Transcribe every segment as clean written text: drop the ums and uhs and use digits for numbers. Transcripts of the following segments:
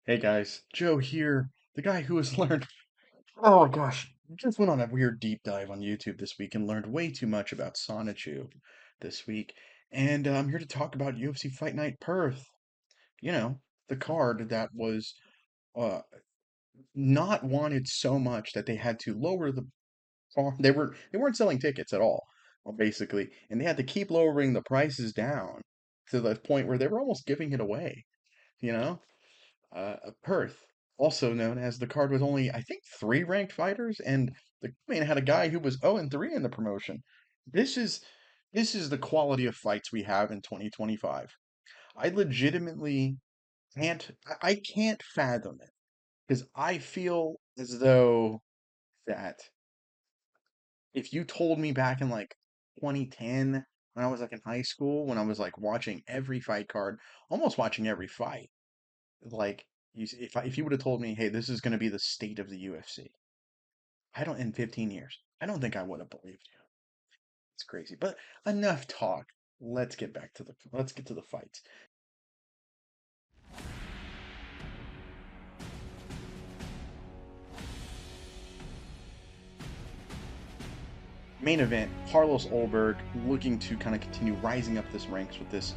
Hey guys, Joe here, the guy who has learned, oh my gosh, just went on a weird deep dive on YouTube this week and learned way too much about Sonichu this week. And I'm here to talk about UFC Fight Night Perth. You know, the card that was uh, not wanted so much that they had to lower the they weren't selling tickets at all, well, basically, and they had to keep lowering the prices down to the point where they were almost giving it away, you know? Perth, also known as the card with only, I think, three ranked fighters, and the main had a guy who was 0-3 in the promotion. This is this is the quality of fights we have in 2025. I legitimately I can't fathom it because I feel as though that if you told me back in like 2010 when I was like in high school, when I was like watching every fight card, almost watching every fight, like if you would have told me, hey, this is going to be the state of the UFC, I don't in 15 years, I don't think I would have believed you. It's crazy. But enough talk. Let's get to the fights. Main event: Carlos Ulberg looking to kind of continue rising up this ranks with this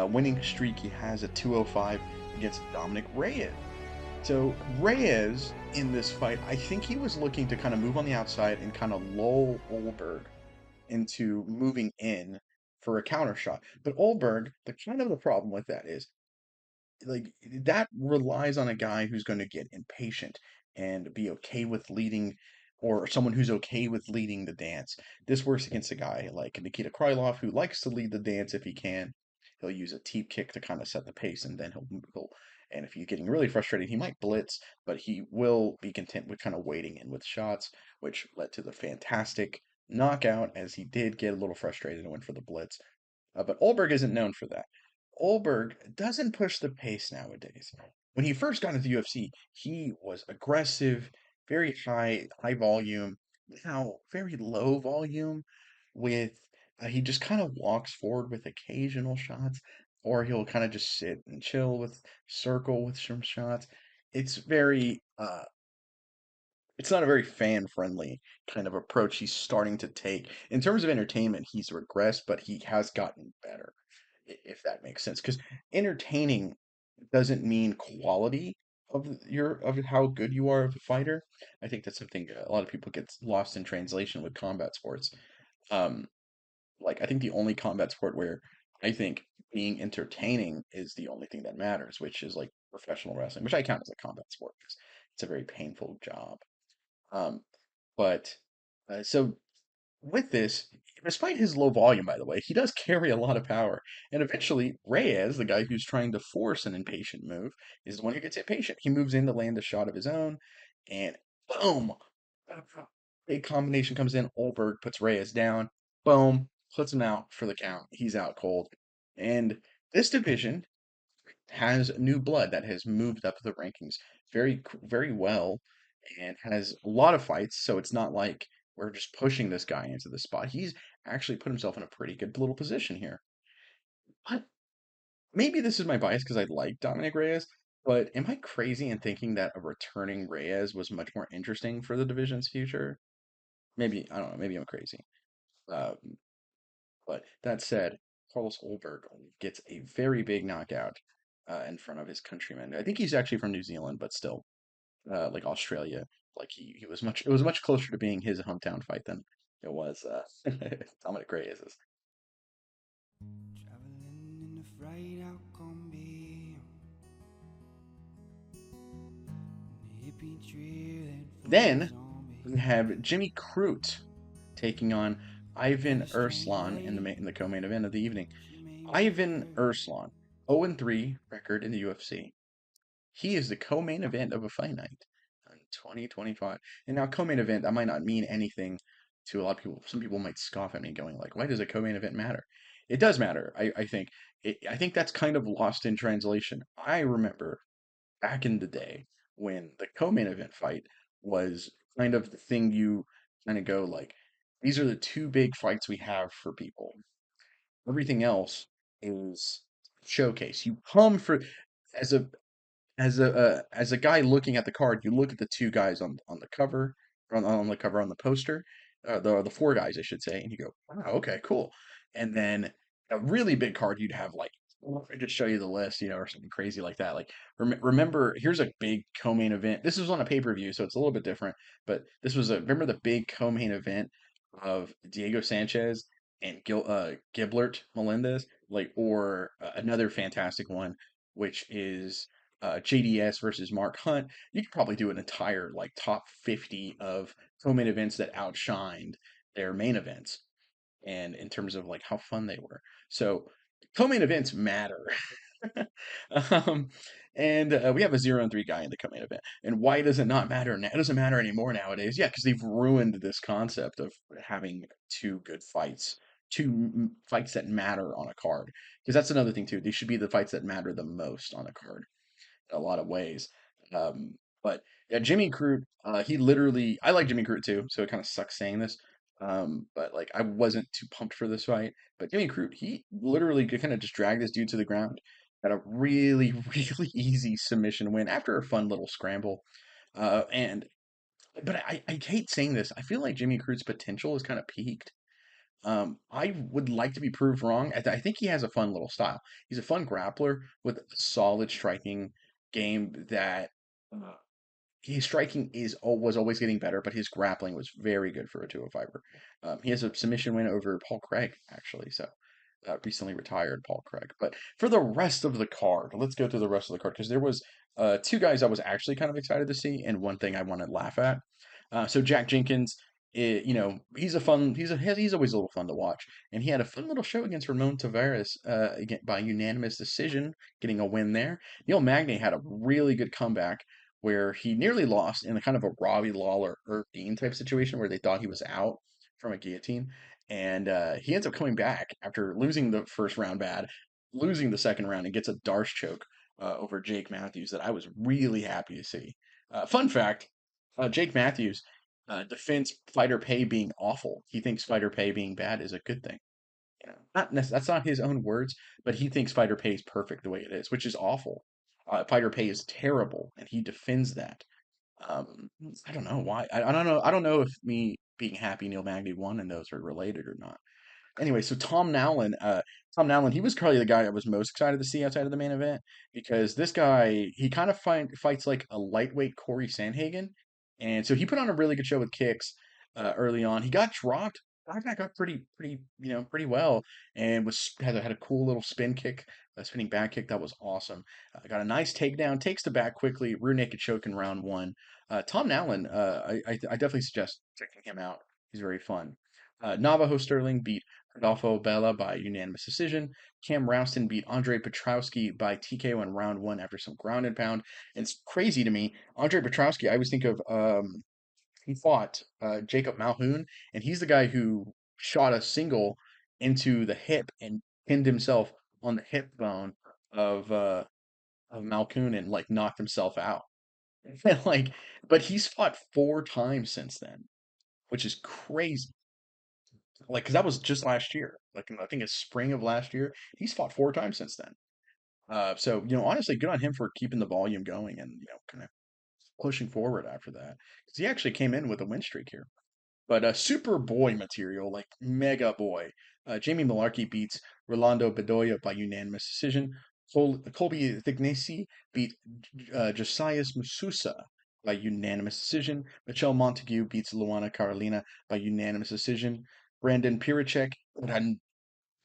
winning streak he has at 205 against Dominick Reyes. So Reyes in this fight, I think he was looking to kind of move on the outside and kind of lull Ulberg into moving in for a counter shot. But Ulberg, the problem with that is like that relies on a guy who's going to get impatient and be okay with leading, or someone who's okay with leading the dance. This works against a guy like Nikita Krylov who likes to lead the dance if he can. He'll use a teep kick to kind of set the pace, and then he'll and if he's getting really frustrated, he might blitz, but he will be content with kind of waiting in with shots, which led to the fantastic knockout as he did get a little frustrated and went for the blitz. But Ulberg isn't known for that. Ulberg doesn't push the pace nowadays. When he first got into the UFC, he was aggressive, very high volume. Now very low volume. With he just kind of walks forward with occasional shots, or he'll kind of just sit and chill with circle with some shots. It's very it's not a very fan friendly kind of approach he's starting to take. In terms of entertainment, he's regressed, but he has gotten better, if that makes sense. Because entertaining doesn't mean quality of how good you are of a fighter. I think that's something a lot of people get lost in translation with combat sports. Um, like I think the only combat sport where I think being entertaining is the only thing that matters, which is like professional wrestling, which I count as a combat sport because it's a very painful job. Um, but so with this, despite his low volume, by the way, he does carry a lot of power. And eventually, Reyes, the guy who's trying to force an impatient move, is the one who gets impatient. He moves in to land a shot of his own, and boom! Big combination comes in. Ulberg puts Reyes down. Boom! Puts him out for the count. He's out cold. And this division has new blood that has moved up the rankings very well and has a lot of fights. So it's not like we're just pushing this guy into the spot. He's actually put himself in a pretty good little position here. But maybe this is my bias because I like Dominic Reyes. But am I crazy in thinking that a returning Reyes was much more interesting for the division's future? Maybe, I don't know. Maybe I'm crazy. Um, but that said, Carlos Ulberg gets a very big knockout in front of his countrymen. I think he's actually from New Zealand, but still, like Australia. Like he was much. It was much closer to being his hometown fight than it was Dominic Reyes's. Traveling in the fright out combi, the hippie tree that full of Then we zombies. have Jimmy Crute taking on Ivan Met a strange Urslan in lady, the co-main event of the evening. she made me Ivan flirt. Urslan, 0-3 record in the UFC. He is the co-main event of a fight night in 2025. And now co-main event, that might not mean anything to a lot of people. Some people might scoff at me going like, why does a co-main event matter? It does matter. I think I think that's kind of lost in translation. I remember back in the day when the co-main event fight was kind of the thing you kind of go like, these are the two big fights we have for people. Everything else is showcase. You come for as a as a guy looking at the card, you look at the two guys on the cover, on the cover on the poster, the four guys I should say, and you go, wow, okay, cool. And then a really big card, you'd have like, I just show you the list, or something crazy like that. Like remember, here's a big co-main event. This was on a pay-per-view, so it's a little bit different. But this was remember the big co-main event of Diego Sanchez and Giblert Melendez, like, or another fantastic one, which is JDS versus Mark Hunt. You could probably do an entire like top 50 of co-main events that outshined their main events, and in terms of like how fun they were. So co-main events matter. um, and we have a 0-3 guy in the co-main event. And why does it not matter now? It doesn't matter anymore nowadays. Yeah, because they've ruined this concept of having two good fights, two fights that matter on a card. Because that's another thing too. These should be the fights that matter the most on a card in a lot of ways. Um, but yeah, Jimmy Crute, he literally, I like Jimmy Crute too, so it kind of sucks saying this. But like, I wasn't too pumped for this fight. But Jimmy Crute, he literally kind of just dragged this dude to the ground. Got a really, really easy submission win after a fun little scramble. And but I hate saying this. I feel like Jimmy Crute's potential is kind of peaked. I would like to be proved wrong. I think he has a fun little style. He's a fun grappler with a solid striking game that uh, his striking was always getting better, but his grappling was very good for a 205er. He has a submission win over Paul Craig, actually. So recently retired Paul Craig. But for the rest of the card, let's go through the rest of the card because there was two guys I was actually kind of excited to see, and one thing I want to laugh at. So Jack Jenkins, he's a fun. He's always a little fun to watch, and he had a fun little show against Ramon Tavares again, by unanimous decision, getting a win there. Neil Magny had a really good comeback where he nearly lost in a kind of a Robbie Lawler Herb Dean type situation where they thought he was out from a guillotine, and he ends up coming back after losing the first round bad, losing the second round, and gets a Darce choke over Jake Matthews that I was really happy to see. Fun fact: Jake Matthews defends fighter pay being awful. He thinks fighter pay being bad is a good thing. That's not his own words, but he thinks fighter pay is perfect the way it is, which is awful. Fighter pay is terrible, and he defends that. I don't know why. I don't know. I don't know if me being happy Neil Magny won and those are related or not. Anyway, so Tom Nowlin, he was probably the guy I was most excited to see outside of the main event because this guy, he kind of fights like a lightweight Corey Sandhagen, and so he put on a really good show with kicks early on. He got dropped, got back up pretty well, and had a cool little spin kick, a spinning back kick that was awesome. Got a nice takedown, takes the back quickly, rear naked choke in round one. Tom Nowlin, I definitely suggest checking him out. He's very fun. Navajo Sterling beat Rodolfo Bella by unanimous decision. Cam Rouston beat Andre Petrowski by TKO in round one after some ground and pound. And it's crazy to me. Andre Petrowski, I always think of he fought Jacob Malhoun, and he's the guy who shot a single into the hip and pinned himself on the hip bone of uh, of Malhoun and like knocked himself out. And, like, but he's fought four times since then, which is crazy. Like, because that was just last year. Like, I think it's spring of last year. He's fought four times since then. So honestly, good on him for keeping the volume going and kind of pushing forward after that. Because he actually came in with a win streak here. But super boy material, like mega boy. Jamie Malarkey beats Rolando Bedoya by unanimous decision. Colby Thignesi beat Josias Mususa by unanimous decision. Michelle Montague beats Luana Carolina by unanimous decision. Brandon Piracek had a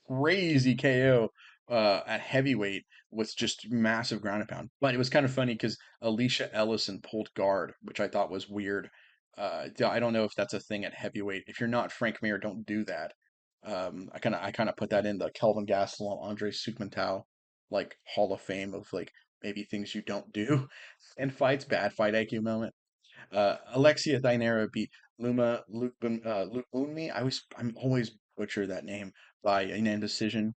crazy KO at heavyweight with just massive ground and pound. But it was kind of funny because Alicia Ellison pulled guard, which I thought was weird. I don't know if that's a thing at heavyweight. If you're not Frank Mir, don't do that. I kind of put that in the Kelvin Gastelum, Andre Sukmantal, like Hall of Fame of like maybe things you don't do in fights. Bad fight IQ moment. Alexia Thainera beat Lupunmi. I'm always butcher that name by a unanimous decision.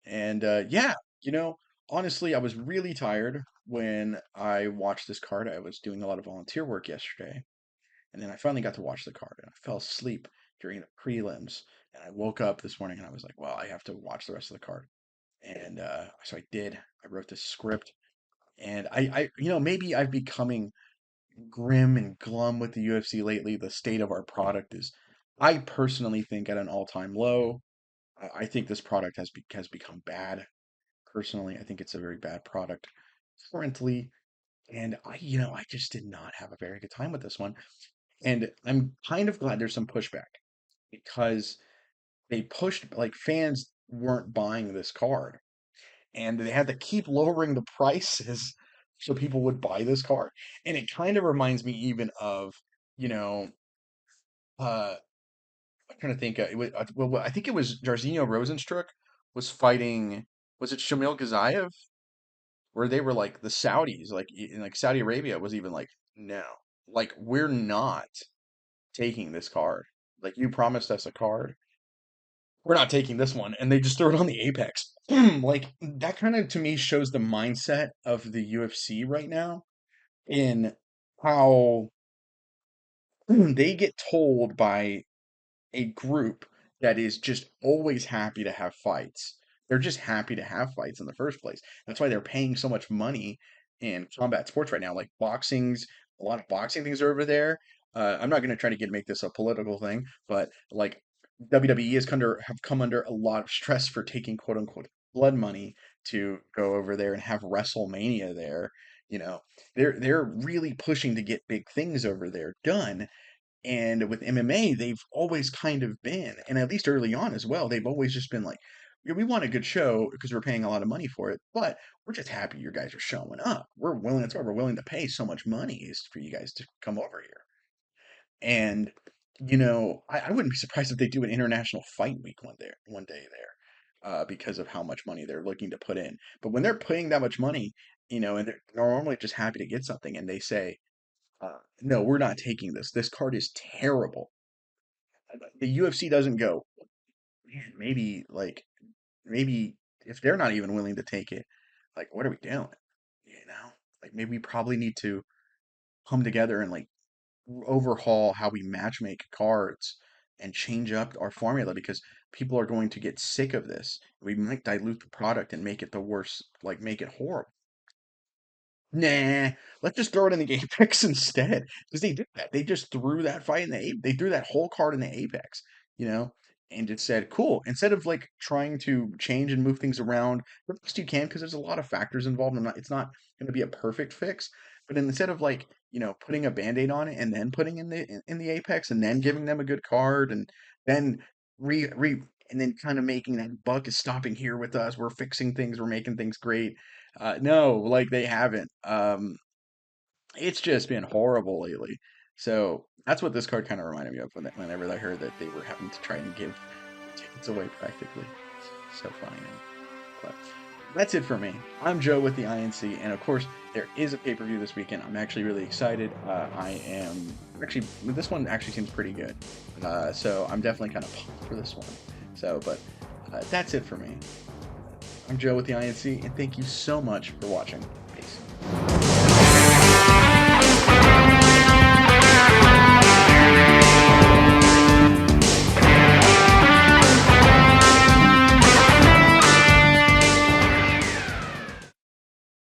And yeah, you know, honestly, I was really tired when I watched this card. I was doing a lot of volunteer work yesterday, and then I finally got to watch the card, and I fell asleep during the prelims. And I woke up this morning, and I was like, well, I have to watch the rest of the card. And so I did. I wrote this script. And maybe I've becoming grim and glum with the UFC lately. The state of our product is, I personally think, at an all-time low. I think this product has become bad. Personally, I think it's a very bad product currently, and I just did not have a very good time with this one. And I'm kind of glad there's some pushback because they pushed, like, fans weren't buying this card, and they had to keep lowering the prices so people would buy this card. And it kind of reminds me even of, you know, uh, I'm trying to think. It was, well, I think it was Jairzinho Rosenstruck was fighting. Was it Shamil Gazayev? Where they were like the Saudis, like in like Saudi Arabia was even like, no, like we're not taking this card. Like you promised us a card, we're not taking this one, and they just throw it on the Apex. Like that kind of to me shows the mindset of the UFC right now in how they get told by a group that is just always happy to have fights. They're just happy to have fights in the first place. That's why they're paying so much money in combat sports right now. Like boxing's, a lot of boxing things are over there. I'm not going to try to make this a political thing, but like WWE have come under a lot of stress for taking quote unquote blood money to go over there and have WrestleMania there. You know, they're really pushing to get big things over there done, and with MMA, they've always kind of been, and at least early on as well, they've always just been like, yeah, we want a good show because we're paying a lot of money for it, but we're just happy you guys are showing up. That's why we're willing to pay so much money is for you guys to come over here. And, I wouldn't be surprised if they do an international fight week one day there, because of how much money they're looking to put in. But when they're paying that much money, and they're normally just happy to get something, and they say, no, we're not taking this. This card is terrible. The UFC doesn't go, man, maybe if they're not even willing to take it, like, what are we doing? You know, like maybe we probably need to come together and like overhaul how we matchmake cards and change up our formula because people are going to get sick of this. We might dilute the product and make it the worst, like make it horrible. Nah, let's just throw it in the Apex instead. Because they did that. They just threw that fight in the They threw that whole card in the Apex, you know, and it said, cool. Instead of like trying to change and move things around the best you can, because there's a lot of factors involved. It's not going to be a perfect fix. But instead of like, putting a band-aid on it and then putting in the Apex and then giving them a good card and then re and then kind of making that buck is stopping here with us. We're fixing things, we're making things great. No, like they haven't. It's just been horrible lately. So that's what this card kind of reminded me of whenever I heard that they were having to try and give tickets away practically. So funny. But that's it for me. I'm Joe with the INC, and of course, there is a pay-per-view this weekend. I'm actually really excited. I am actually, this one actually seems pretty good. So I'm definitely kind of pumped for this one. So, but that's it for me. I'm Joe with the INC, and thank you so much for watching.